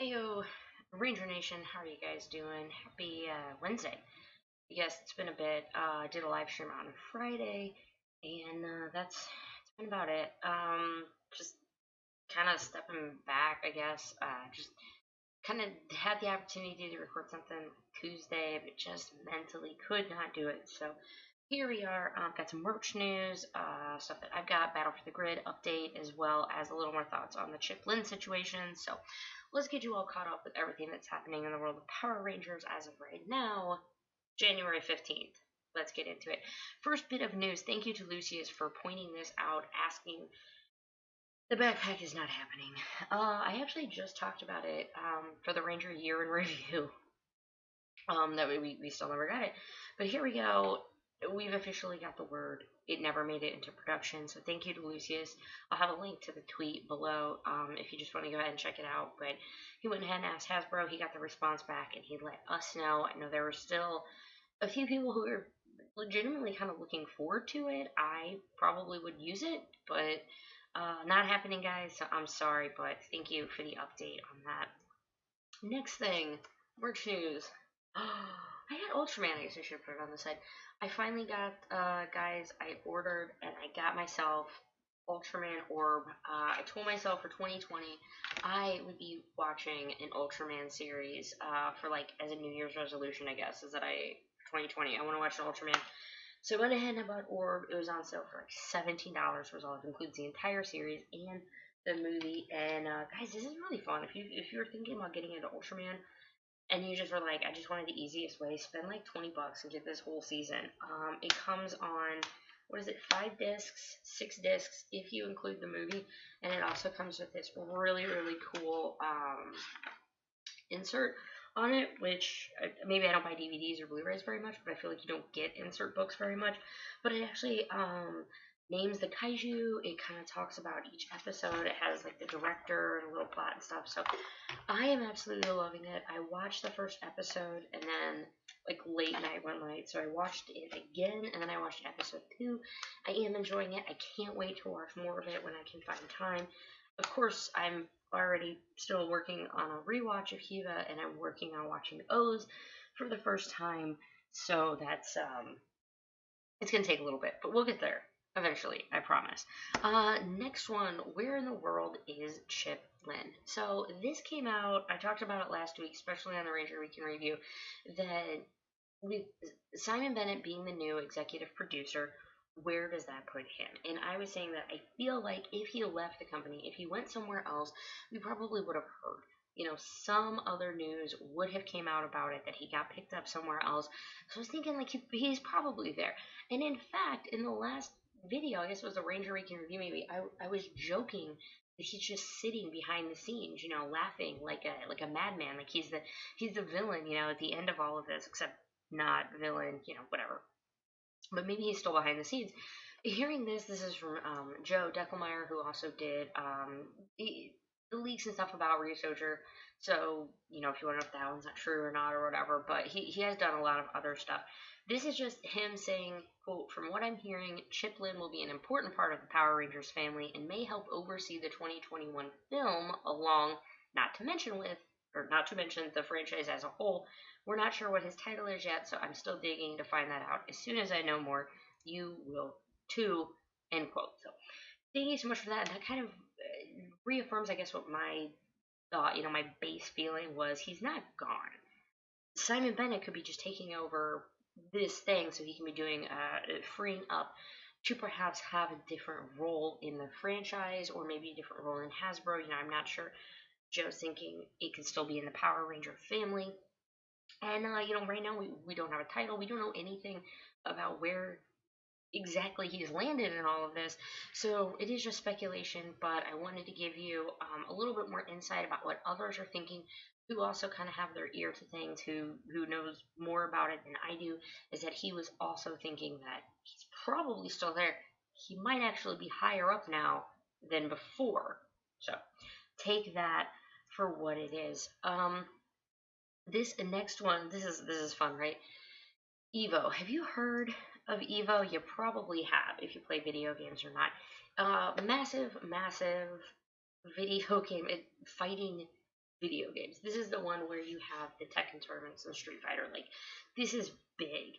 Heyo, Ranger Nation, how are you guys doing? Happy Wednesday. Yes, it's been a bit. I did a live stream on Friday, and that's been about it. Just kind of stepping back, I guess. Just kind of had the opportunity to record something Tuesday, but just mentally could not do it. So here we are. Got some merch news, stuff that I've got, Battle for the Grid update, as well as a little more thoughts on the Chip Lynn situation. So let's get you all caught up with everything that's happening in the world of Power Rangers as of right now, January 15th. Let's get into it. First bit of news. Thank you to Lucius for pointing this out, asking. The backpack is not happening. I actually just talked about it for the Ranger Year in Review. That we still never got it. But here we go. We've officially got the word. It never made it into production. So thank you to Lucius. I'll have a link to the tweet below if you just want to go ahead and check it out. But he went ahead and asked Hasbro. He got the response back and he let us know. I know there were still a few people who were legitimately kind of looking forward to it. I probably would use it, but not happening, guys. So I'm sorry, but thank you for the update on that. Next thing, merch news. I had Ultraman. I guess I should have put it on the side. I finally got, guys, I ordered and I got myself Ultraman Orb. I told myself for 2020 I would be watching an Ultraman series for like as a New Year's resolution, I guess, is that 2020 I want to watch an Ultraman. So I went ahead and I bought Orb. It was on sale for like $17 was all. It includes the entire series and the movie. And guys, this is really fun. If you're thinking about getting into Ultraman, and you just were like, I just wanted the easiest way, spend like $20 and get this whole season. It comes on, what is it, 5 discs, 6 discs, if you include the movie, and it also comes with this really, really cool insert on it, which maybe I don't buy DVDs or Blu-rays very much, but I feel like you don't get insert books very much, but it actually names the kaiju. It kind of talks about each episode. It has like the director and a little plot and stuff. So I am absolutely loving it. I watched the first episode and then like late night one night. So I watched it again and then I watched episode 2. I am enjoying it. I can't wait to watch more of it when I can find time. Of course, I'm already still working on a rewatch of Hiva and I'm working on watching O's for the first time. So that's it's gonna take a little bit, but we'll get there. Eventually, I promise. Next one, where in the world is Chip Lynn? So this came out, I talked about it last week, especially on the Ranger Week in Review, that with Simon Bennett being the new executive producer, where does that put him? And I was saying that I feel like if he left the company, if he went somewhere else, we probably would have heard. Some other news would have came out about it that he got picked up somewhere else. So I was thinking like he's probably there. And in fact, in the last video, I guess it was a Ranger Week in Review maybe, I was joking that he's just sitting behind the scenes, laughing like a madman, like he's the villain, at the end of all of this, except not villain, whatever. But maybe he's still behind the scenes. Hearing this is from Joe Deckelmeyer, who also did the leaks and stuff about Researcher. So, if you want to know if that one's not true or not or whatever, but he has done a lot of other stuff. This is just him saying, quote, from what I'm hearing, Chip Lynn will be an important part of the Power Rangers family and may help oversee the 2021 film along, not to mention the franchise as a whole. We're not sure what his title is yet, so I'm still digging to find that out. As soon as I know more, you will too, end quote. So thank you so much for that. And that kind of reaffirms, I guess, what my thought, my base feeling was. He's not gone. Simon Bennett could be just taking over this thing so he can be doing, freeing up to perhaps have a different role in the franchise or maybe a different role in Hasbro. I'm not sure. Joe's thinking it could still be in the Power Ranger family. And, right now we don't have a title. We don't know anything about where exactly he's landed in all of this. So it is just speculation, but I wanted to give you a little bit more insight about what others are thinking, who also kind of have their ear to things, who knows more about it than I do, is that he was also thinking that he's probably still there. He might actually be higher up now than before. So take that for what it is. This next one, this is fun, right? Evo. Have you heard of Evo? You probably have if you play video games or not. Massive video game fighting video games. This is the one where you have the Tekken tournaments and Street Fighter. Like, this is big.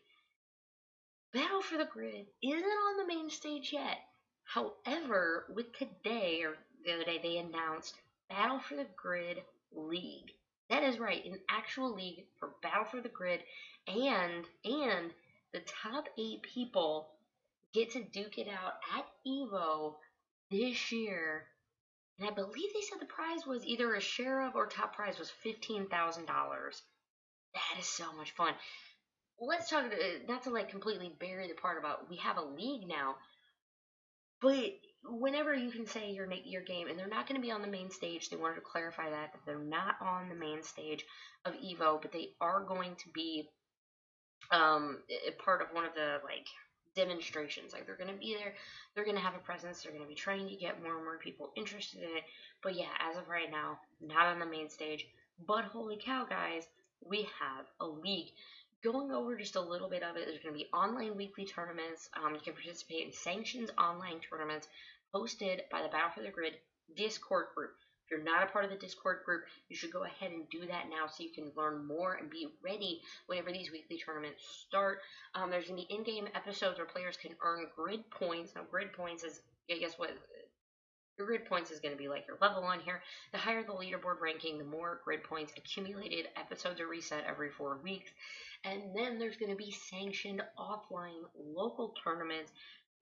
Battle for the Grid isn't on the main stage yet. However, with today, or the other day, they announced Battle for the Grid League. That is right, an actual league for Battle for the Grid, and the top 8 people get to duke it out at Evo this year. And I believe they said the prize was either a share of or top prize was $15,000. That is so much fun. Let's talk, not to like completely bury the part about we have a league now, but whenever you can say your game, and they're not going to be on the main stage, they wanted to clarify that they're not on the main stage of Evo, but they are going to be a part of one of the like demonstrations. Like they're going to be there, they're going to have a presence, they're going to be trying to get more and more people interested in it. But yeah, as of right now, not on the main stage. But holy cow, guys, we have a league. Going over just a little bit of it, there's going to be online weekly tournaments. You can participate in sanctioned online tournaments hosted by the Battle for the Grid Discord group. If you're not a part of the Discord group, you should go ahead and do that now so you can learn more and be ready whenever these weekly tournaments start. There's going to be in-game episodes where players can earn grid points. Now, grid points is, I guess what your grid points is going to be like your level on here. The higher the leaderboard ranking, the more grid points accumulated. Episodes are reset every 4 weeks. And then there's going to be sanctioned offline local tournaments.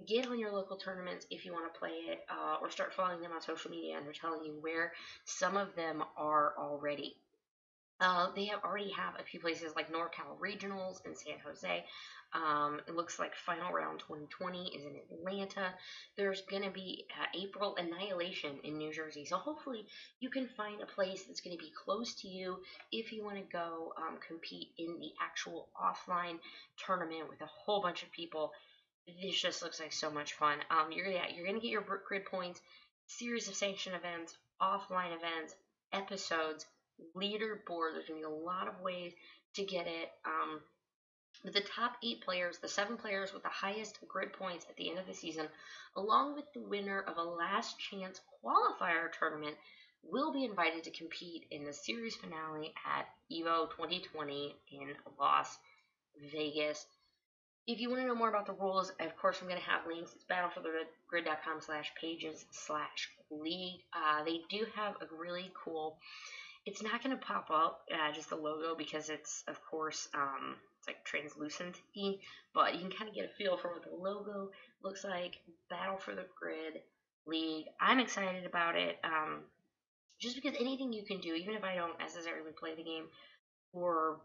Get on your local tournaments if you want to play it, or start following them on social media, and they're telling you where some of them are already. They already have a few places like NorCal Regionals in San Jose. It looks like Final Round 2020 is in Atlanta. There's going to be April Annihilation in New Jersey. So hopefully you can find a place that's going to be close to you if you want to go compete in the actual offline tournament with a whole bunch of people. This just looks like so much fun. You're going to get your grid points, series of sanctioned events, offline events, episodes, leaderboard. There's going to be a lot of ways to get it. With the top 8 players, the 7 players with the highest grid points at the end of the season, along with the winner of a last chance qualifier tournament, will be invited to compete in the series finale at EVO 2020 in Las Vegas. If you want to know more about the rules, of course, I'm going to have links. It's battleforthegrid.com/pages/league. They do have a really cool. It's not going to pop up just the logo because it's, of course, it's like translucent, but you can kind of get a feel for what the logo looks like. Battle for the Grid League. I'm excited about it. Just because anything you can do, even if I don't necessarily play the game or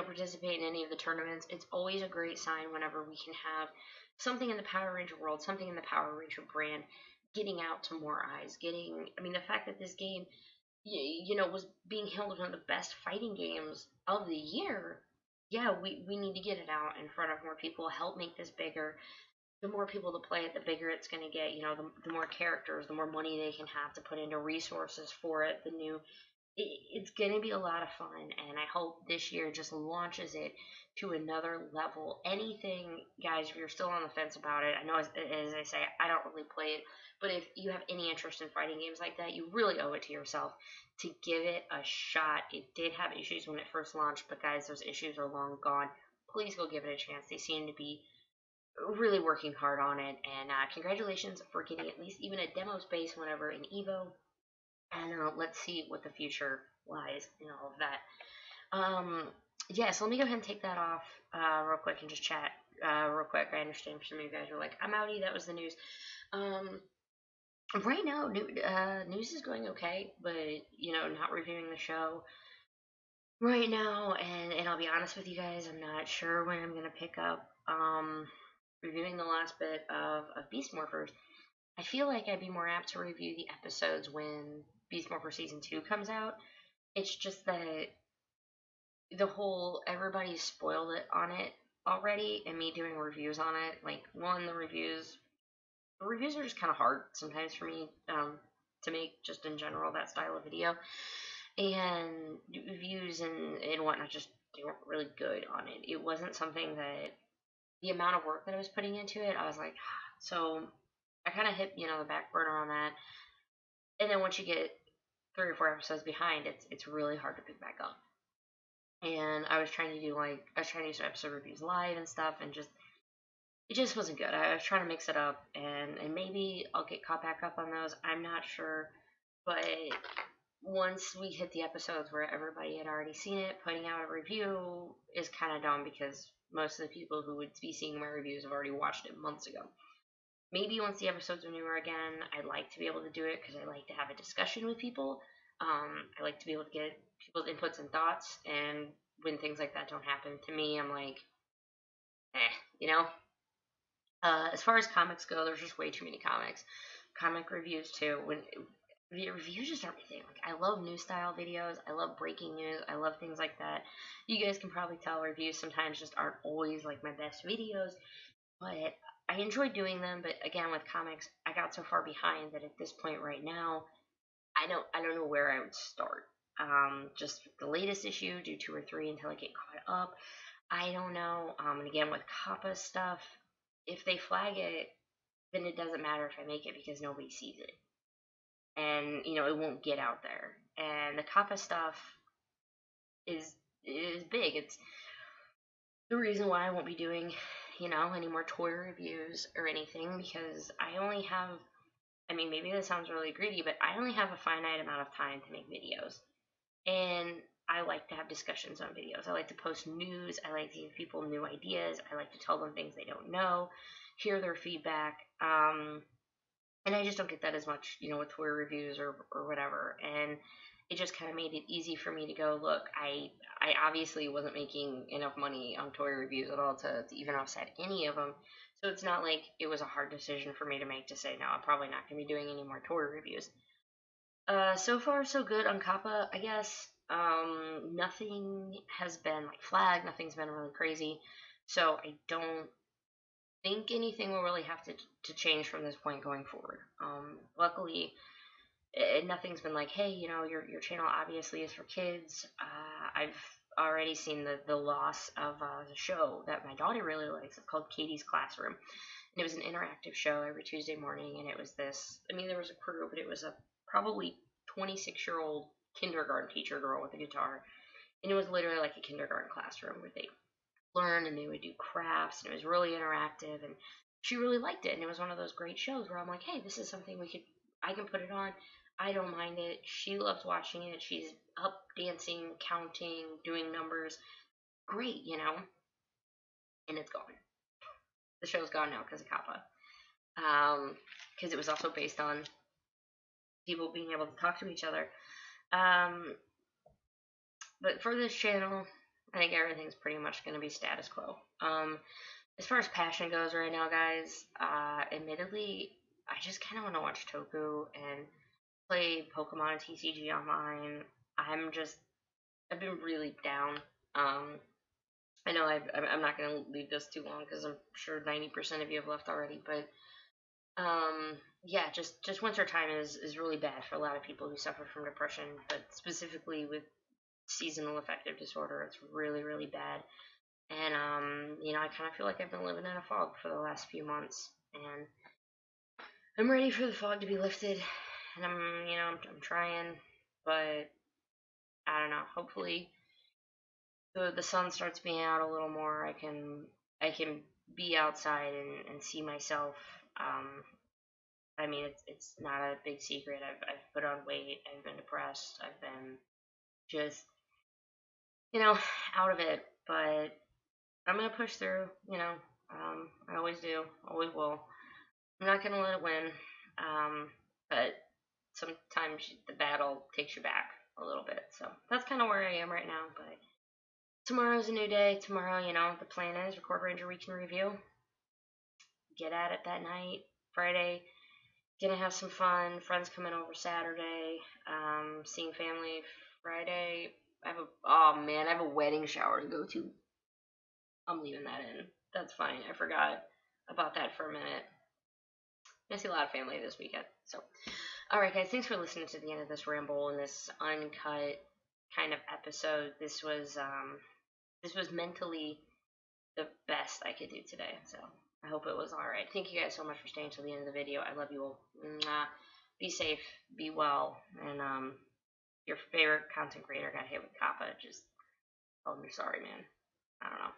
participate in any of the tournaments, it's always a great sign whenever we can have something in the Power Ranger world, something in the Power Ranger brand getting out to more eyes. The fact that this game was being hailed as one of the best fighting games of the year. Yeah, we need to get it out in front of more people, help make this bigger. The more people to play it, the bigger it's going to get. The more characters, the more money they can have to put into resources for it. It's going to be a lot of fun, and I hope this year just launches it to another level. Anything, guys, if you're still on the fence about it, I know as I say, I don't really play it, but if you have any interest in fighting games like that, you really owe it to yourself to give it a shot. It did have issues when it first launched, but guys, those issues are long gone. Please go give it a chance. They seem to be really working hard on it, and congratulations for getting at least even a demo space whenever in EVO. And let's see what the future lies in all of that. Yeah, so let me go ahead and take that off real quick and just chat real quick. I understand some of you guys were like, I'm outie, that was the news. Right now, news is going okay, but, not reviewing the show right now. And I'll be honest with you guys, I'm not sure when I'm going to pick up reviewing the last bit of Beast Morphers. I feel like I'd be more apt to review the episodes when Beast Morpher Season 2 comes out. It's just that the whole everybody spoiled it on it already, and me doing reviews on it, like, one, the reviews are just kind of hard sometimes for me to make, just in general, that style of video. And reviews and whatnot just, they weren't really good on it. It wasn't something that, the amount of work that I was putting into it, I was like, so I kind of hit, the back burner on that. And then once you get 3 or 4 episodes behind, it's really hard to pick back up. And I was trying to do some episode reviews live and stuff, and it just wasn't good. I was trying to mix it up, and maybe I'll get caught back up on those. I'm not sure, but once we hit the episodes where everybody had already seen it, putting out a review is kind of dumb because most of the people who would be seeing my reviews have already watched it months ago. Maybe once the episodes are newer again, I'd like to be able to do it because I like to have a discussion with people. I like to be able to get people's inputs and thoughts, and when things like that don't happen, to me, I'm like, eh, you know? As far as comics go, there's just way too many comics. Comic reviews, too. When the reviews just aren't my thing. Like, I love news style videos. I love breaking news. I love things like that. You guys can probably tell reviews sometimes just aren't always like my best videos, but I enjoy doing them. But again, with comics, I got so far behind that at this point right now, I don't know where I would start. Just the latest issue, do 2 or 3 until I get caught up. I don't know. And again, with Coppa stuff, if they flag it, then it doesn't matter if I make it because nobody sees it, and it won't get out there. And the Coppa stuff is big. It's the reason why I won't be doing any more toy reviews or anything, because I only have. I mean, maybe this sounds really greedy, but I only have a finite amount of time to make videos. And I like to have discussions on videos. I like to post news. I like to give people new ideas. I like to tell them things they don't know, hear their feedback. And I just don't get that as much, with toy reviews or whatever. And it just kind of made it easy for me to go, look, I obviously wasn't making enough money on toy reviews at all to even offset any of them. So it's not like it was a hard decision for me to make to say, no, I'm probably not going to be doing any more toy reviews. So far, so good on Coppa, I guess. Nothing has been like flagged. Nothing's been really crazy. So I don't think anything will really have to change from this point going forward. Luckily, nothing's been like, hey, your channel obviously is for kids. I've already seen the loss of the show that my daughter really likes. It's called Katie's Classroom. And it was an interactive show every Tuesday morning, and it was this, there was a crew, but it was a probably 26-year-old kindergarten teacher girl with a guitar. And it was literally like a kindergarten classroom where they learn and they would do crafts, and it was really interactive, and she really liked it. And it was one of those great shows where I'm like, hey, this is something I can put it on. I don't mind it. She loves watching it. She's up dancing, counting, doing numbers. Great, and it's gone. The show's gone now because of Coppa. Because it was also based on people being able to talk to each other. But for this channel, I think everything's pretty much going to be status quo. As far as passion goes right now, guys, admittedly, I just kind of want to watch Toku and play Pokemon TCG online. I've been really down. I know I'm not going to leave this too long because I'm sure 90% of you have left already, but yeah, just winter time is really bad for a lot of people who suffer from depression, but specifically with seasonal affective disorder, it's really, really bad. And I kind of feel like I've been living in a fog for the last few months, and I'm ready for the fog to be lifted. And I'm trying, but I don't know. Hopefully, the sun starts being out a little more. I can be outside and see myself. It's not a big secret. I've put on weight. I've been depressed. I've been just out of it. But I'm gonna push through. I always do. Always will. I'm not gonna let it win. But sometimes the battle takes you back a little bit. So that's kind of where I am right now. But tomorrow's a new day. Tomorrow, the plan is record Ranger Week in Review. Get at it that night. Friday, gonna have some fun. Friends coming over Saturday. Seeing family Friday. I have a wedding shower to go to. I'm leaving that in. That's fine. I forgot about that for a minute. I see a lot of family this weekend. So, alright guys, thanks for listening to the end of this ramble and this uncut kind of episode. This was mentally the best I could do today. So, I hope it was alright. Thank you guys so much for staying till the end of the video. I love you all. Mwah. Be safe, be well, and your favorite content creator got hit with Coppa, just tell them you're sorry, man. I don't know.